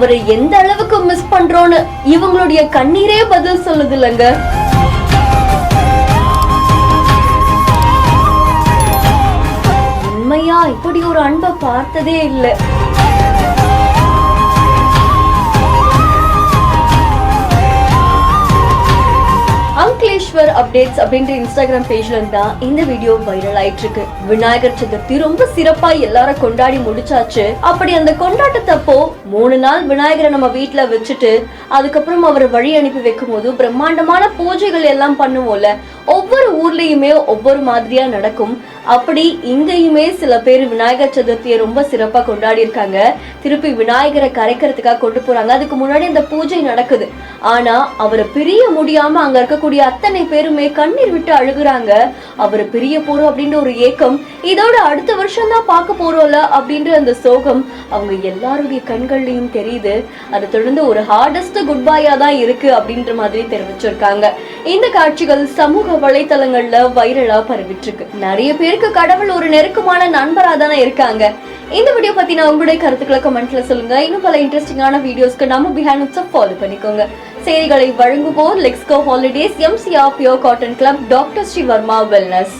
அவரை எந்த அளவுக்கு மிஸ் பண்றோம்னு இவங்களுடைய கண்ணீரே பதில் சொல்லுது இல்லங்க. உண்மையா இப்படி ஒரு அன்பை பார்த்ததே இல்லை. அங்கிலேஸ்வர் அப்டேட்ஸ் அப்படின்ற இன்ஸ்டாகிராம் பேஜ்ல இருந்தா இந்த வீடியோ வைரல் ஆயிட்டு இருக்கு. விநாயகர் சதுர்த்தி ரொம்ப சிறப்பா எல்லாரும் கொண்டாடி முடிச்சாச்சு. அப்படி அந்த கொண்டாட்டத்தப்போ 3 நாள் விநாயகரை நம்ம வீட்டுல வச்சுட்டு அதுக்கப்புறம் அவரை வழி அனுப்பி வைக்கும் போது பிரம்மாண்டமான பூஜைகள் எல்லாம் பண்ணுவோம்ல. ஒவ்வொரு ஊர்லயுமே ஒவ்வொரு மாதிரியா நடக்கும். அப்படி இங்கேயுமே சில பேர் விநாயகர் சதுர்த்தியை ரொம்ப சிறப்பா கொண்டாடி இருக்காங்க. திருப்பி விநாயகரை கரைக்கிறதுக்காக கொண்டு போறாங்க. அதுக்கு முன்னாடி அந்த பூஜை நடக்குது. ஆனா அவரை பிரிய முடியாம அங்க இருக்கக்கூடிய அத்தனை பேருமே கண்ணீர் விட்டு அழுகுறாங்க. அவரை பிரிய போறோம் அப்படின்ற ஒரு ஏக்கம், இதோட அடுத்த வருஷம் தான் பார்க்க போறோம்ல அப்படின்ற அந்த சோகம் அவங்க எல்லாருடைய கண்கள்லயும் தெரியுது. அதை தொடர்ந்து ஒரு ஹார்டஸ்ட் குட் பையா தான் இருக்கு அப்படின்ற மாதிரி தெரிவிச்சிருக்காங்க. இந்த காட்சிகள் சமூக வலைத்தளங்கள்ல வைரலா பரவிட்டு இருக்கு. நிறைய பேருக்கு கடவுள் ஒரு நெருக்கமான நண்பரா தானே இருக்காங்க. இந்த வீடியோ பத்தின உங்களுடைய கருத்துக்களை கமெண்ட்ல சொல்லுங்க. இன்னும் பல இன்ட்ரெஸ்டிங்கான வீடியோஸ்க்கு நம்ம பிஹைண்ட் இட்ஸை ஃபாலோ பண்ணிக்கோங்க. செய்திகளை வழங்குவோர் லெக்ஸ்கோ holidays, MCR pure cotton club, doctor Shri Varma wellness.